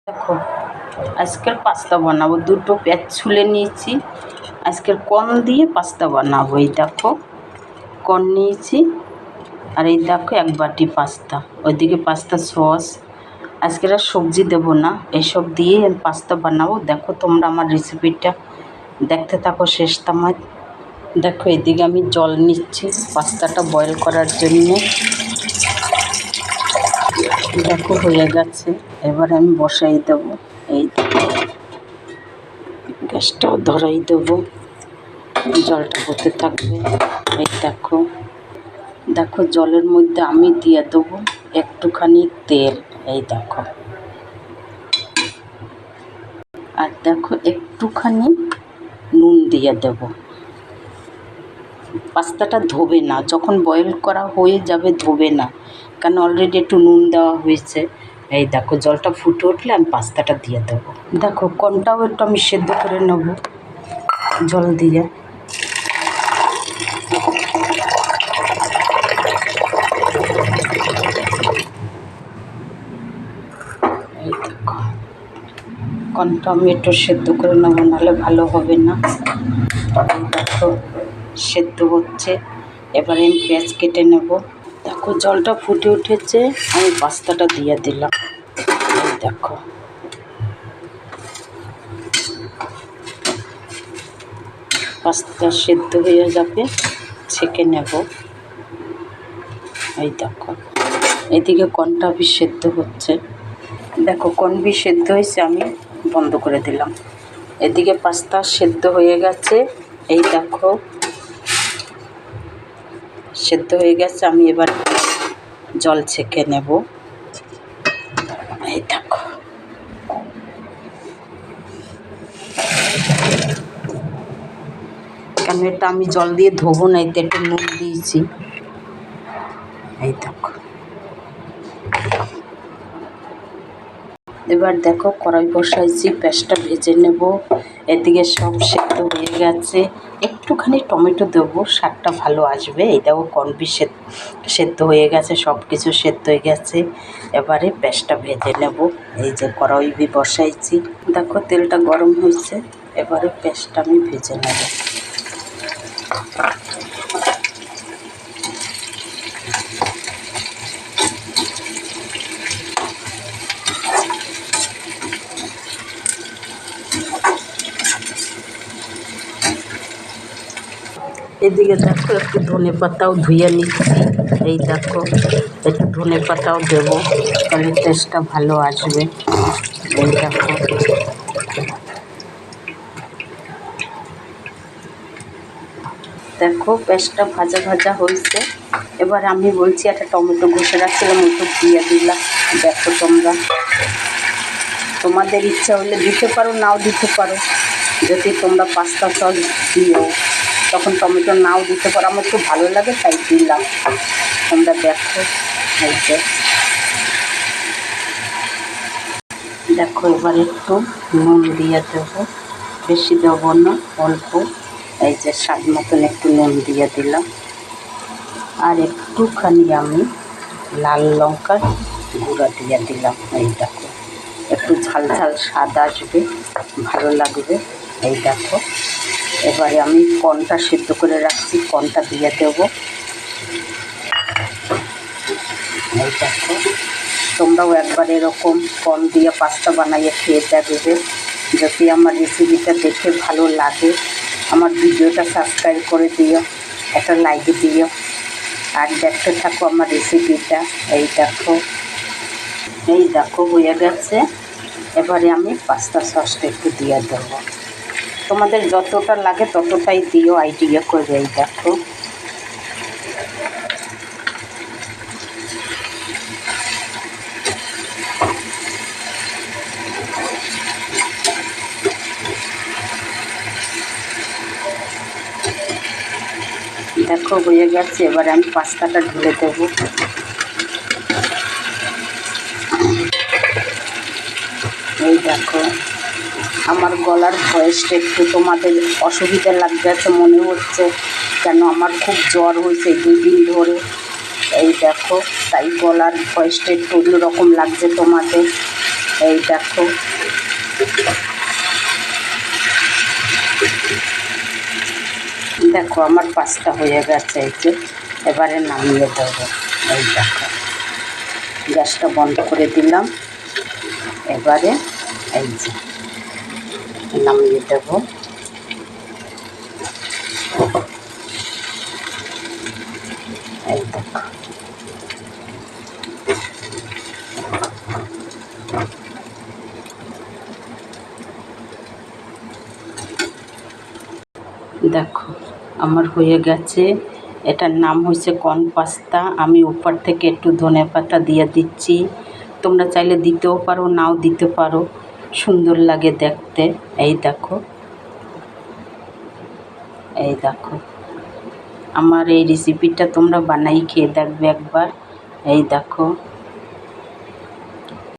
দেখো আজকের পাস্তা বানাবো। দুটো পেঁয়াজ ছুলে নিয়েছি। আজকের কর্ন দিয়ে পাস্তা বানাবো। এই দেখো কর্ন নিয়েছি, আর এই দেখো এক বাটি পাস্তা, ওইদিকে পাস্তা সস। আজকের আর সবজি দেবো না, এইসব দিয়ে পাস্তা বানাবো। দেখো তোমরা আমার রেসিপিটা দেখতে থাকো শেষ তামায়। দেখো এদিকে আমি জল নিচ্ছি পাস্তাটা বয়েল করার জন্যে। দেখো হয়ে গেছে, এবার আমি বসাই দেবো। এই গ্যাসটাও ধরাই দেবো, জলটা হতে থাকবে। এই দেখো দেখো জলের মধ্যে আমি দিয়ে দেবো একটুখানি তেল। এই দেখো, আর দেখো একটুখানি নুন দিয়ে দেব। পাস্তাটা ধোবে না, যখন বয়েল করা হয়ে যাবে ধোবে না, কারণ অলরেডি একটু নুন দেওয়া হয়েছে। এই দেখো জলটা ফুটে উঠলে আমি পাস্তাটা দিয়ে দেবো। দেখো কর্নটাও একটু আমি সেদ্ধ করে নেব জল দিয়ে। এই দেখো কর্নটা আমি একটু সেদ্ধ করে নেবো, নাহলে ভালো হবে না। দেখো সেদ্ধ হচ্ছে, এবারে আমি পেঁয়াজ কেটে নেব। দেখো জলটা ফুটে উঠেছে, আমি পাস্তাটা দিয়ে দিলাম। এই দেখো পাস্তা সেদ্ধ হয়ে যাবে, ছেঁকে নেব। এই দেখো এদিকে কর্নটা বি সেদ্ধ হচ্ছে। দেখো কর্ন বি সেদ্ধ হয়েছে, আমি বন্ধ করে দিলাম। এদিকে পাস্তা সেদ্ধ হয়ে গেছে। এই দেখো সেদ্ধ হয়ে গেছে, আমি এবার জল ছেঁকে নেব। এই দেখো কেন এটা আমি জল দিয়ে ধোবো না, এতে একটু নুন দিয়েছি। এই দেখো এবার দেখো কড়াই বসাইছি, পেঁয়াজটা ভেজে নেব। এদিকে সব সেদ্ধ হয়ে গেছে, একটুখানি টমেটো দেবো, স্বাদটা ভালো আসবে। এই দেখো কর্ন বি সেদ্ধ হয়ে গেছে, সব কিছু সেদ্ধ হয়ে গেছে। এবারে পেঁয়াজটা ভেজে নেব। এই যে কড়াই বসাইছি, দেখো তেলটা গরম হয়েছে, এবারে পেঁয়াজটা আমি ভেজে নেব। এদিকে দেখো একটু ধনে পাতাও ধুয়ে নিচ্ছি। এই দেখো একটু ধনে পাতাও দেবো, তাহলে টেস্টটা ভালো আসবে। এই দেখো দেখো পেঁয়াজটা ভাজা ভাজা হয়েছে। এবার আমি বলছি একটা টমেটো ঘষে রাখছিলাম, ওইটু দিয়ে দিলাম। দেখো তোমরা তোমাদের ইচ্ছা হলে দিতে পারো, নাও দিতে পারো। যদি তোমরা পাস্তা সস দিও তখন টমেটো নাও দিতে পারো, আমার একটু ভালো লাগে তাই দিলাম। তোমরা দেখো এই যে দেখো এবার একটু নুন দিয়ে দেবো, বেশি দেবো না, অল্প। এই যে স্বাদ মতন একটু নুন দিয়ে দিলাম। আর একটুখানি আমি লাল লঙ্কার গুঁড়া দিয়ে দিলাম। এই দেখো একটু ঝাল ঝাল স্বাদ আসবে, ভালো লাগবে। এই দেখো এবারে আমি কর্নটা সিদ্ধ করে রাখছি, কর্নটা দিয়ে দেবো। এই দেখো তোমরাও একবার এরকম কর্ন দিয়ে পাস্তা বানাইয়ে খেয়ে দেখবে। যদি আমার রেসিপিটা দেখে ভালো লাগে, আমার ভিডিওটা সাবস্ক্রাইব করে দিও, একটা লাইক দিও, আর দেখতে থাকো আমার রেসিপিটা। এই দেখো হয়ে গেছে। এবারে আমি পাস্তা সসটা একটু দিয়ে দেবো, তোমাদের যতটা লাগে ততটাই দিও, আইডিয়া করে। এই দেখো দেখো হয়ে গেছে, এবারে আমি পাস্তাটা ঢেলে দেবো। এই দেখো আমার গলার ভয়েসটা একটু তোমাদের অসুবিধা লাগছে মনে হচ্ছে, কেন আমার খুব জ্বর হয়েছে 2 দিন ধরে। এই দেখো তাই গলার ভয়েসটা একটু অন্যরকম লাগছে তোমাদের। এই দেখো দেখো আমার পাস্তা হয়ে গেছে। এই যে এবারে নামিয়ে দেবো। এই দেখো গ্যাসটা বন্ধ করে দিলাম। এবারে এই যে নামিয়ে দেবো। এই দেখো দেখো আমার হয়ে গেছে। এটার নাম হয়েছে কর্ন পাস্তা। আমি উপর থেকে একটু ধনেপাতা দিয়ে দিচ্ছি। তোমরা চাইলে দিতেও পারো, নাও দিতে পারো, সুন্দর লাগে দেখতে। এই দেখো, এই দেখো আমার এই রেসিপিটা তোমরা বানাই খেয়ে দেখবে একবার। এই দেখো